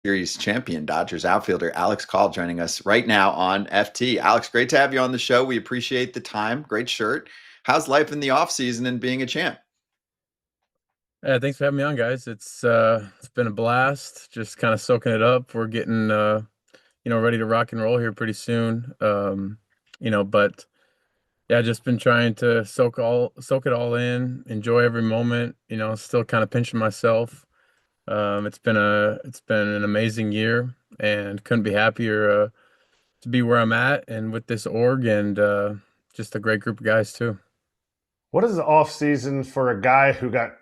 Series champion, Dodgers outfielder Alex Call joining us right now on FT. Alex, great to have you on the show. We appreciate the time. Great shirt. How's life in the off season and being a champ? Yeah, thanks for having me on, guys. It's been a blast. Just kind of soaking it up. We're getting ready to rock and roll here pretty soon. But yeah, just been trying to soak it all in, enjoy every moment, still kind of pinching myself. It's been an amazing year and couldn't be happier to be where I'm at and with this org and just a great group of guys too. What is the off season for a guy who got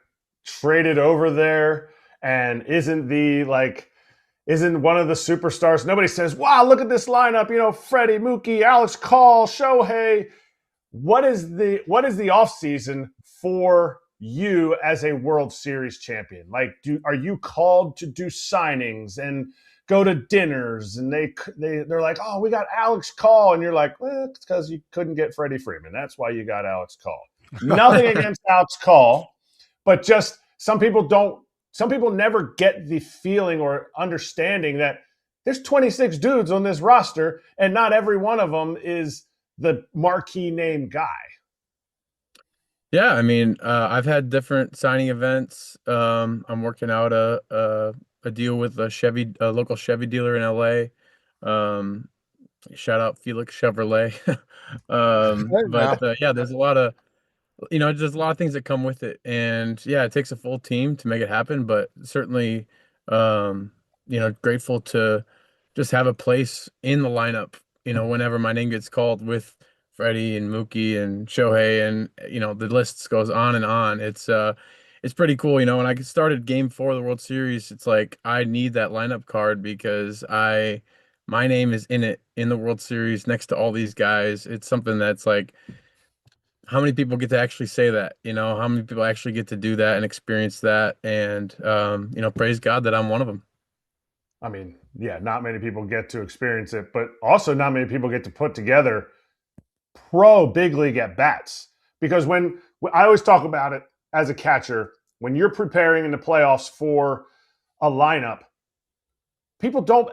traded over there and isn't one of the superstars? Nobody says, "Wow, look at this lineup! Freddie, Mookie, Alex Call, Shohei." What is the off season for you as a World Series champion? Are you called to do signings and go to dinners? And they're like, "Oh, we got Alex Call," and you're like, "Well, it's because you couldn't get Freddie Freeman. That's why you got Alex Call." Nothing against Alex Call, but just some people don't. Some people never get the feeling or understanding that there's 26 dudes on this roster, and not every one of them is the marquee name guy. Yeah, I mean, I've had different signing events. I'm working out a deal with a local Chevy dealer in LA. Um, Shout out Felix Chevrolet. Yeah, there's a lot of things that come with it, and yeah, it takes a full team to make it happen. But certainly, grateful to just have a place in the lineup. Whenever my name gets called with Freddie and Mookie and Shohei, and the list goes on and on. It's pretty cool. When I started Game 4 of the World Series, it's like I need that lineup card because my name is in it in the World Series next to all these guys. It's something that's like, how many people get to actually say that? How many people actually get to do that and experience that? And praise God that I'm one of them. I mean, yeah, not many people get to experience it, but also not many people get to put together pro big league at bats. Because when I always talk about it as a catcher, when you're preparing in the playoffs for a lineup, people don't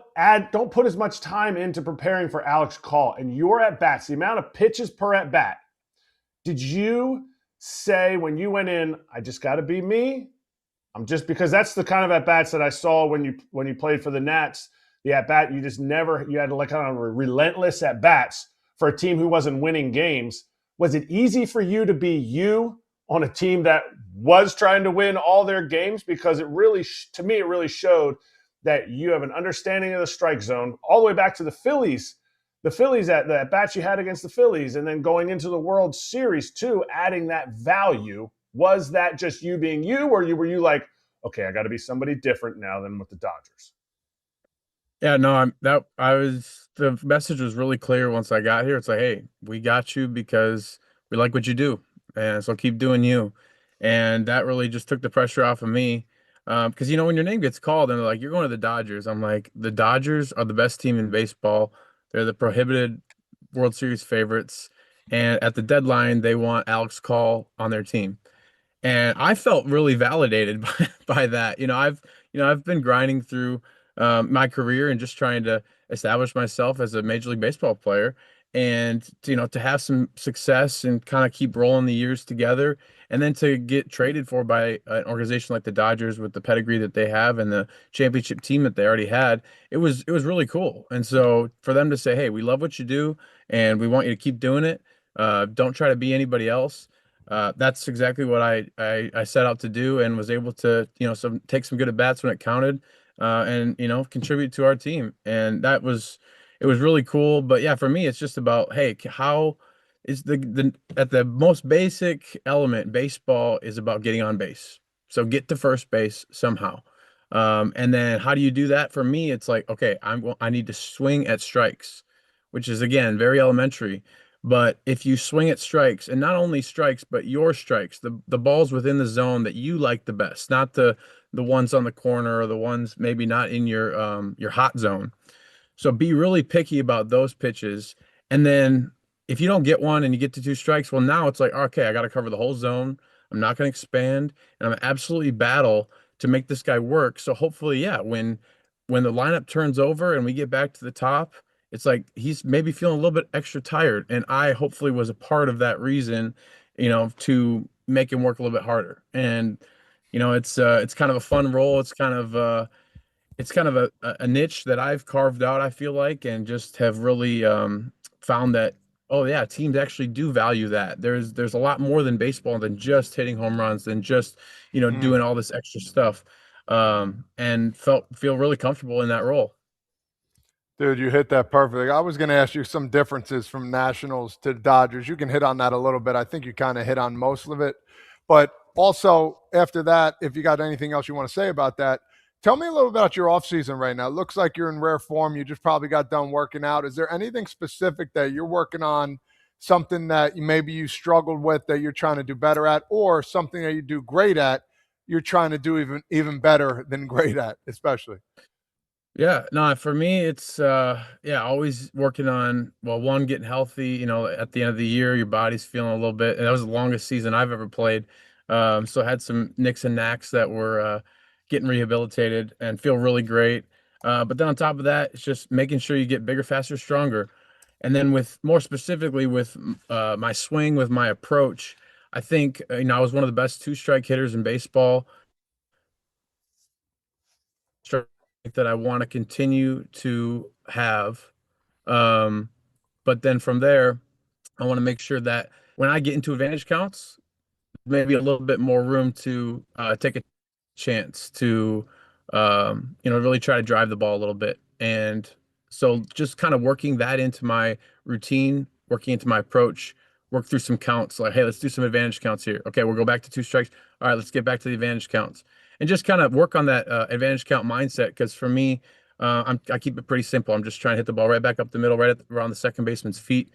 put as much time into preparing for Alex Call and your at bats, the amount of pitches per at bat. Did you say when you went in, I just got to be me? I'm just because that's the kind of at bats that I saw when you played for the Nats. The at bat you had like kind of relentless at bats for a team who wasn't winning games. Was it easy for you to be you on a team that was trying to win all their games? Because to me, it really showed that you have an understanding of the strike zone all the way back to the Phillies. The Phillies at the at bats you had against the Phillies, and then going into the World Series too, adding that value. Was that just you being you, or were you like, okay, I got to be somebody different now than with the Dodgers? Yeah, no, the message was really clear once I got here. It's like, hey, we got you because we like what you do, and so keep doing you. And that really just took the pressure off of me. Because when your name gets called and they're like, you're going to the Dodgers, I'm like, the Dodgers are the best team in baseball. They're the prohibited World Series favorites, and at the deadline, they want Alex Call on their team. And I felt really validated by that. I've been grinding through my career and just trying to establish myself as a Major League Baseball player, and to have some success and kind of keep rolling the years together, and then to get traded for by an organization like the Dodgers with the pedigree that they have and the championship team that they already had, it was really cool. And so for them to say, hey, we love what you do and we want you to keep doing it. Don't try to be anybody else. That's exactly what I set out to do, and was able to take some good at bats when it counted, and contribute to our team. And it was really cool. But yeah, for me, it's just about, hey, how is the at the most basic element, baseball is about getting on base. So get to first base somehow. And then how do you do that? For me, it's like, okay, I need to swing at strikes, which is again very elementary. But if you swing at strikes, and not only strikes, but your strikes, the balls within the zone that you like the best, not the ones on the corner or the ones maybe not in your hot zone. So be really picky about those pitches. And then if you don't get one and you get to two strikes, well, now it's like, okay, I got to cover the whole zone. I'm not going to expand, and I'm absolutely battle to make this guy work. So hopefully, yeah, when when the lineup turns over and we get back to the top, it's like he's maybe feeling a little bit extra tired. And I hopefully was a part of that reason, to make him work a little bit harder. And, it's kind of a fun role. It's kind of a niche that I've carved out, I feel like, and just have really found that, oh yeah, teams actually do value that. There's a lot more than baseball than just hitting home runs, than just, doing all this extra stuff. And feel really comfortable in that role. Dude, you hit that perfectly. I was going to ask you some differences from Nationals to Dodgers. You can hit on that a little bit. I think you kind of hit on most of it. But also, after that, if you got anything else you want to say about that, tell me a little about your offseason right now. It looks like you're in rare form. You just probably got done working out. Is there anything specific that you're working on, something that maybe you struggled with that you're trying to do better at, or something that you do great at, you're trying to do even better than great at, especially? Yeah, no, for me, it's always working on, well, one, getting healthy. At the end of the year, your body's feeling a little bit, and that was the longest season I've ever played. So I had some nicks and knacks that were getting rehabilitated and feel really great. But then on top of that, it's just making sure you get bigger, faster, stronger. And then with more specifically with my swing, with my approach, I think, I was one of the best two-strike hitters in baseball. That I want to continue to have. But then from there, I want to make sure that when I get into advantage counts, maybe a little bit more room to take a chance to, really try to drive the ball a little bit. And so just kind of working that into my routine, working into my approach, work through some counts, like, hey, let's do some advantage counts here. Okay, we'll go back to 2 strikes. All right, let's get back to the advantage counts. And just kind of work on that advantage count mindset. Because for me, I keep it pretty simple. I'm just trying to hit the ball right back up the middle, right around the second baseman's feet.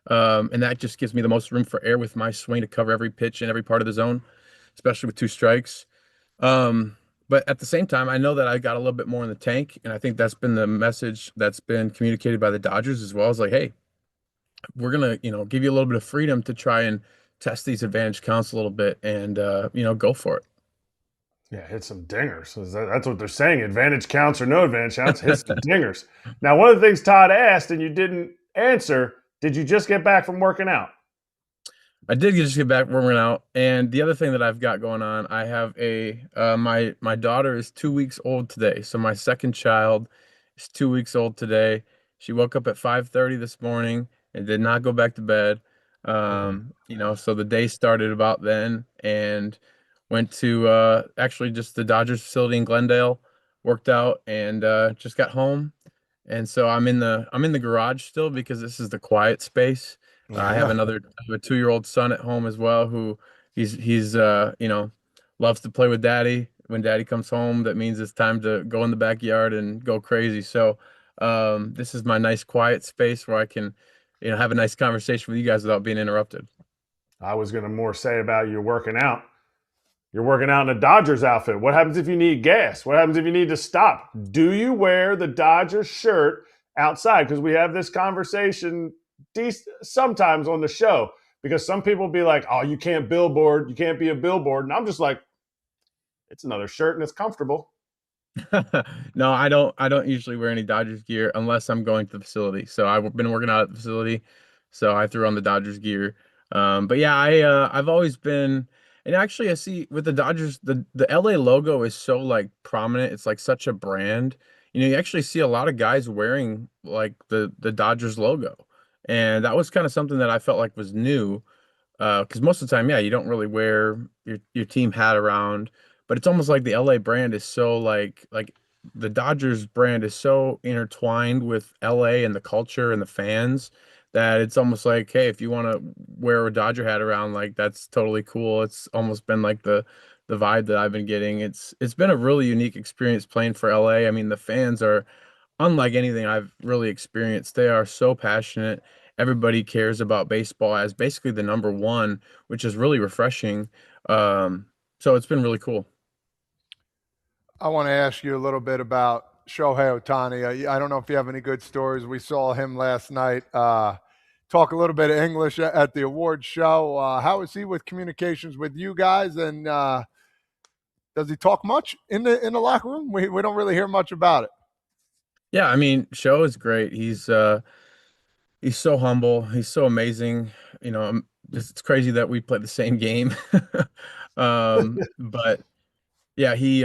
And that just gives me the most room for error with my swing to cover every pitch and every part of the zone, especially with 2 strikes. But at the same time, I know that I got a little bit more in the tank. And I think that's been the message that's been communicated by the Dodgers as well. As like, hey, we're going to, give you a little bit of freedom to try and test these advantage counts a little bit and, go for it. Yeah, hit some dingers. That's what they're saying. Advantage counts or no advantage counts, hit some dingers. Now, one of the things Todd asked and you didn't answer, did you just get back from working out? I did just get back working out. And the other thing that I've got going on, I have my daughter is 2 weeks old today. So my second child is 2 weeks old today. She woke up at 5:30 this morning and did not go back to bed. So the day started about then, and went to actually just the Dodgers facility in Glendale, worked out, and just got home. And so I'm in the garage still because this is the quiet space. I have a 2-year-old son at home as well who he's loves to play with daddy. When daddy comes home, that means it's time to go in the backyard and go crazy. So this is my nice quiet space where I can have a nice conversation with you guys without being interrupted. I was going to more say about you working out. You're working out in a Dodgers outfit. What happens if you need gas? What happens if you need to stop? Do you wear the Dodgers shirt outside? Because we have this conversation sometimes on the show, because some people be like, oh, you can't billboard. You can't be a billboard. And I'm just like, it's another shirt and it's comfortable. No, I don't usually wear any Dodgers gear unless I'm going to the facility. So I've been working out at the facility, so I threw on the Dodgers gear. But yeah, I've always been. And actually, I see with the Dodgers, the LA logo is so like prominent. It's like such a brand. You actually see a lot of guys wearing like the Dodgers logo, and that was kind of something that I felt like was new. Because most of the time, yeah, you don't really wear your team hat around, but it's almost like the LA brand is so like the Dodgers brand is so intertwined with LA and the culture and the fans that it's almost like, hey, if you want to wear a Dodger hat around, like that's totally cool. It's almost been like the vibe that I've been getting. It's been a really unique experience playing for LA. I mean, the fans are unlike anything I've really experienced. They are so passionate. Everybody cares about baseball as basically the number one, which is really refreshing. So it's been really cool. I want to ask you a little bit about Shohei Ohtani. I don't know if you have any good stories. We saw him last night talk a little bit of English at the awards show. How is he with communications with you guys? And does he talk much in the locker room? We don't really hear much about it. Yeah, I mean, Show is great. He's so humble. He's so amazing. It's crazy that we played the same game. But yeah, he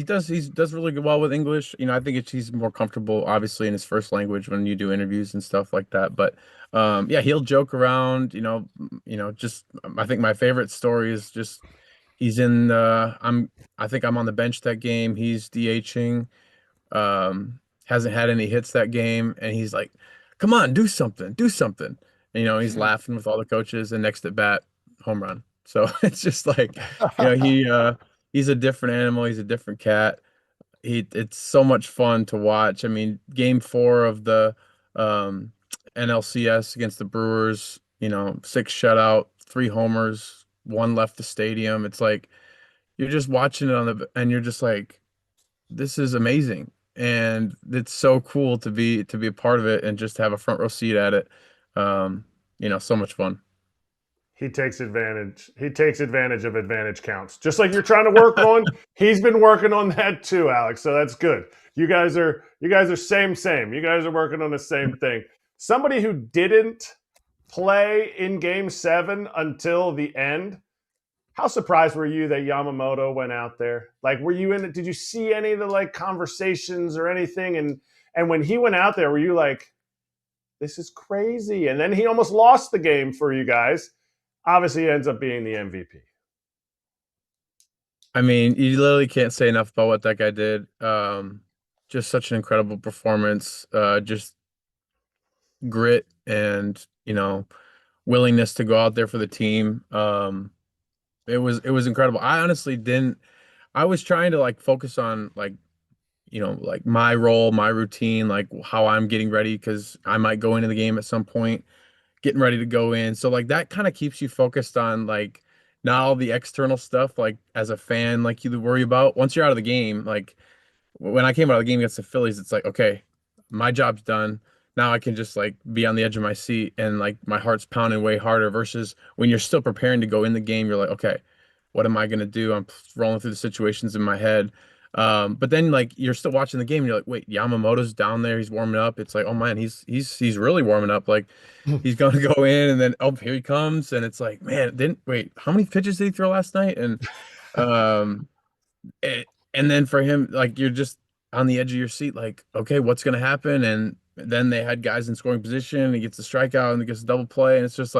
does really well with English. I think he's more comfortable, obviously, in his first language when you do interviews and stuff like that. But yeah, he'll joke around. Just I think my favorite story is just he's in. I think I'm on the bench that game. He's DHing. Hasn't had any hits that game, and he's like, "Come on, do something, do something." He's laughing with all the coaches, and next at bat, home run. So it's just like, he's a different animal. He's a different cat. It's so much fun to watch. I mean, game 4 of the um, NLCS against the Brewers, 6 shutout, 3 homers, 1 left the stadium. It's like you're just watching it and you're just like, this is amazing, and it's so cool to be a part of it and just have a front row seat at it. So much fun. He takes advantage. He takes advantage of advantage counts. Just like you're trying to work on, he's been working on that too, Alex. So that's good. You guys are same. You guys are working on the same thing. Somebody who didn't play in Game 7 until the end. How surprised were you that Yamamoto went out there? Like, were you in it? Did you see any of the conversations or anything? And when he went out there, were you like, this is crazy? And then he almost lost the game for you guys. Obviously, he ends up being the MVP. I mean, you literally can't say enough about what that guy did. Just such an incredible performance. Just grit and willingness to go out there for the team. It was incredible. I honestly didn't. I was trying to focus on my role, my routine, how I'm getting ready, because I might go into the game at some point, getting ready to go in. So that kind of keeps you focused on not all the external stuff, as a fan, you worry about. Once you're out of the game, when I came out of the game against the Phillies, it's like, okay, my job's done. Now I can just be on the edge of my seat, and my heart's pounding way harder, versus when you're still preparing to go in the game, you're like, okay, what am I gonna do? I'm rolling through the situations in my head. But then you're still watching the game, and you're like, wait, Yamamoto's down there, he's warming up. It's like, oh man, he's really warming up. He's gonna go in, and then here he comes, and it's like, man, how many pitches did he throw last night? And um and then for him, you're just on the edge of your seat, okay, what's gonna happen? And then they had guys in scoring position, and he gets a strikeout and he gets a double play, and it's just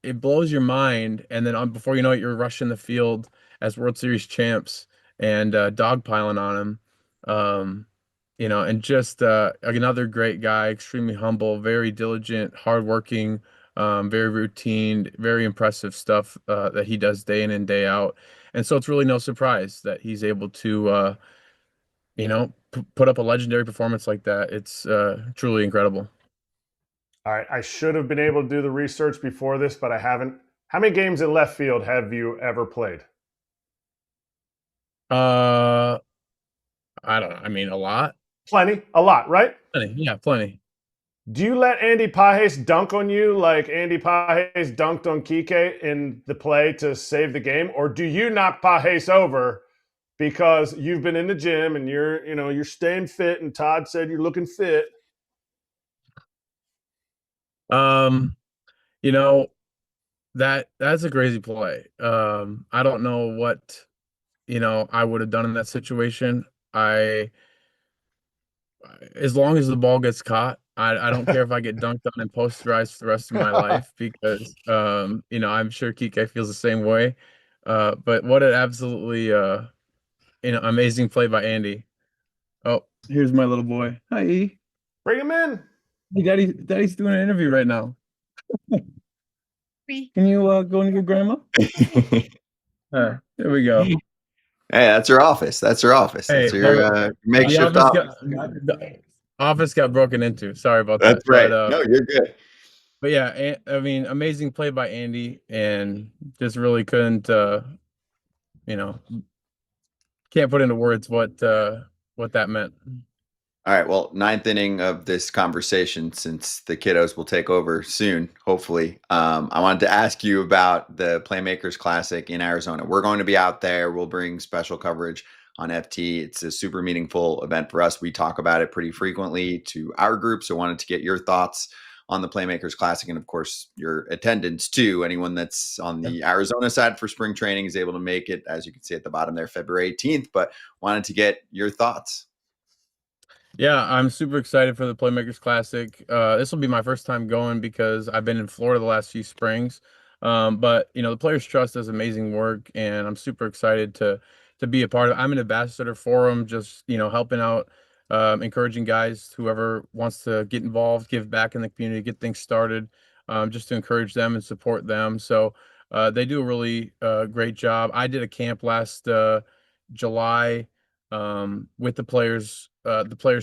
it blows your mind. And then before you know it, you're rushing the field as World Series champs and dogpiling on him. And just another great guy, extremely humble, very diligent, hardworking, very routine, very impressive stuff that he does day in and day out. And so it's really no surprise that he's able to, put up a legendary performance like that. It's truly incredible. All right. I should have been able to do the research before this, but I haven't. How many games in left field have you ever played? I don't know. I mean, a lot. Plenty. A lot, right? Plenty. Yeah, plenty. Do you let Andy Pages dunk on you like Andy Pages dunked on Kike in the play to save the game? Or do you knock Pages over because you've been in the gym and you're staying fit, and Todd said you're looking fit? That's a crazy play. I don't know what, I would have done in that situation. As long as the ball gets caught, I don't care if I get dunked on and posterized for the rest of my life, because I'm sure Kike feels the same way. But what an absolutely amazing play by Andy. Oh, here's my little boy. Hi, E. Bring him in. Hey, Daddy's doing an interview right now. Can you go into your grandma? There we go. Hey, that's her office. That's her office. Hey, that's your makeshift office. The office got broken into. Sorry about that. That's right. No, you're good. But yeah, I mean, amazing play by Andy, and just really couldn't, can't put into words what that meant. All right. Well, 9th inning of this conversation, since the kiddos will take over soon, hopefully. I wanted to ask you about the Playmakers Classic in Arizona. We're going to be out there. We'll bring special coverage on FT. It's a super meaningful event for us. We talk about it pretty frequently to our group. So wanted to get your thoughts on the Playmakers Classic, and of course your attendance too. Anyone that's on the Arizona side for spring training is able to make it, as you can see at the bottom there, February 18th, but wanted to get your thoughts. Yeah, I'm super excited for the Playmakers Classic. This will be my first time going because I've been in Florida the last few springs. But the Players Trust does amazing work, and I'm super excited to be a part of it. I'm an ambassador for them, just helping out, encouraging guys, whoever wants to get involved, give back in the community, get things started, just to encourage them and support them. So they do a really great job. I did a camp last July with the Players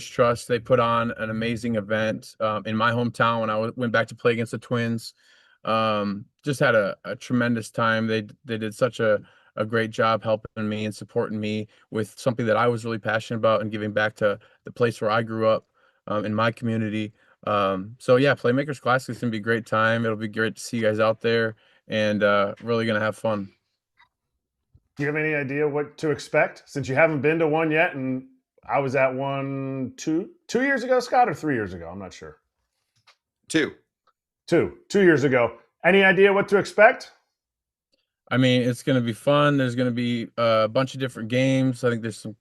Trust. They put on an amazing event in my hometown when I went back to play against the Twins. Just had a tremendous time. They did such a great job helping me and supporting me with something that I was really passionate about and giving back to the place where I grew up in my community. So yeah, Playmakers Classic is gonna be a great time. It'll be great to see you guys out there, and really gonna have fun. Do you have any idea what to expect since you haven't been to one yet? And I was at one two years ago, Scott, or 3 years ago? I'm not sure. 2 years ago. Any idea what to expect? I mean, it's going to be fun. There's going to be a bunch of different games. I think there's some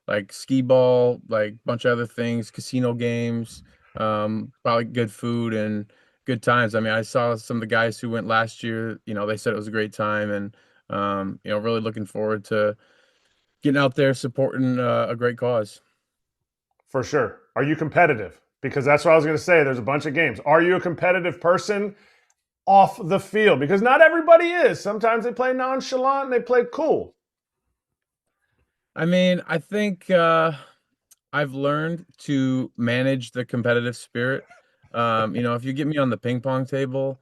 like skee ball, like a bunch of other things, casino games, probably good food and good times. I mean, I saw some of the guys who went last year, they said it was a great time, and really looking forward to getting out there supporting a great cause. For sure. Are you competitive? Because that's what I was going to say. There's a bunch of games. Are you a competitive person off the field? Because not everybody is. Sometimes they play nonchalant and they play cool. I mean, I think I've learned to manage the competitive spirit. If you get me on the ping pong table,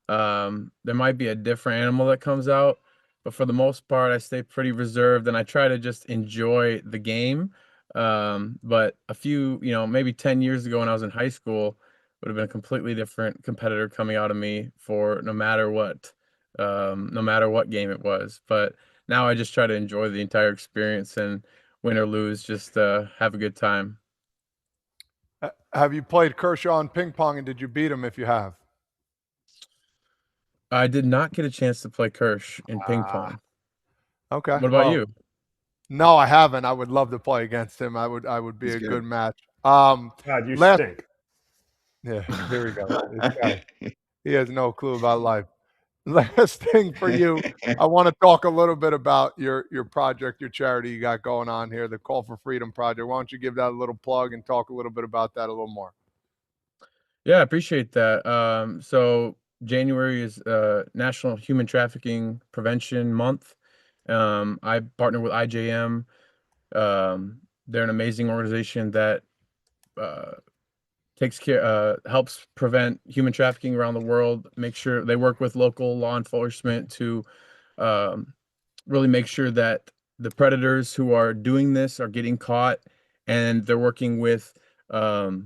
there might be a different animal that comes out, but for the most part, I stay pretty reserved and I try to just enjoy the game. But a few, maybe 10 years ago when I was in high school, would have been a completely different competitor coming out of me for no matter what game it was. But now I just try to enjoy the entire experience, and win or lose, just have a good time. Have you played Kershaw in ping pong, and did you beat him if you have? I did not get a chance to play Kirsch in ping pong. Okay. What about you? No, I haven't. I would love to play against him. I would be He's a good match. God, you stink. Yeah, here we go. He has no clue about life. Last thing for you, I want to talk a little bit about your project, your charity you got going on here, the Call for Freedom Project. Why don't you give that a little plug and talk a little bit about that a little more? Yeah, I appreciate that. So January is National Human Trafficking Prevention Month. I partner with IJM. They're an amazing organization that takes care, helps prevent human trafficking around the world. Make sure they work with local law enforcement to really make sure that the predators who are doing this are getting caught, and they're working with the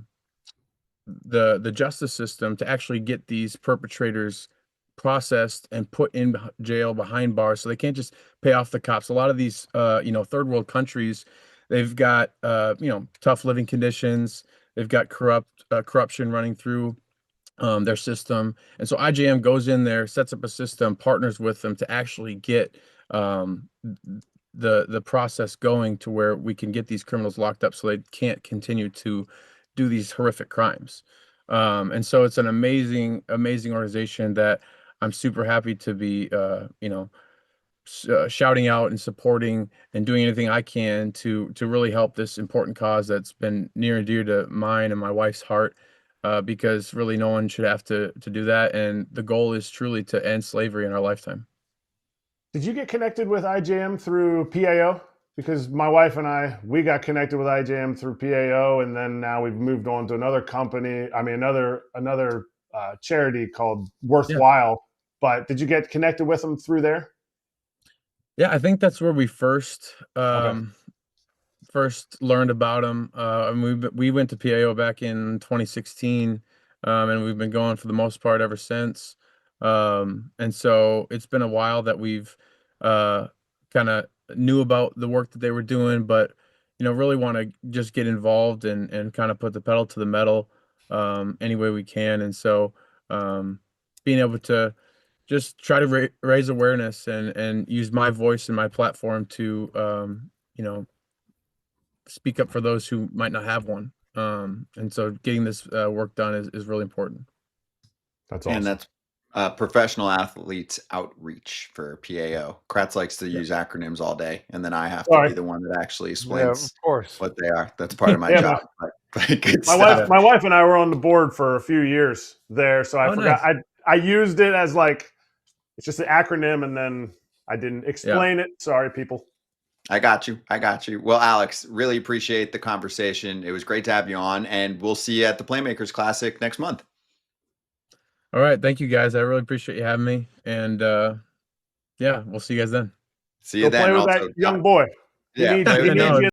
justice system to actually get these perpetrators processed and put in jail behind bars, so they can't just pay off the cops. A lot of these third world countries, they've got tough living conditions, they've got corruption running through their system, and so IJM goes in there, sets up a system, partners with them to actually get the process going to where we can get these criminals locked up so they can't continue to do these horrific crimes. And so it's an amazing organization that I'm super happy to be shouting out and supporting and doing anything I can to really help this important cause that's been near and dear to mine and my wife's heart, because really no one should have to do that, and the goal is truly to end slavery in our lifetime. Did you get connected with IJM through PAO? Because my wife and we got connected with IJM through PAO, and then now we've moved on to another company. I mean, another charity called Worthwhile. Yeah. But did you get connected with them through there? Yeah, I think that's where we first learned about them. And we went to PAO back in 2016, and we've been going for the most part ever since. And so it's been a while that we've kind of knew about the work that they were doing, but really want to just get involved and kind of put the pedal to the metal any way we can. And so being able to just try to raise awareness and use my voice and my platform to speak up for those who might not have one. And so getting this work done is really important. That's awesome. And that's professional athletes outreach for PAO. Kratz likes to use acronyms all day, and then I have to be the one that actually explains of course. what they are. That's part of my Yeah, job. My wife and I were on the board for a few years there, so I forgot. Nice. I used it as like it's just an acronym, and then I didn't explain it. Sorry, people. I got you. Well, Alex, really appreciate the conversation. It was great to have you on, and we'll see you at the Playmakers Classic next month. All right. Thank you, guys. I really appreciate you having me. And we'll see you guys then. See you then. Play with that young boy. Yeah, he needs you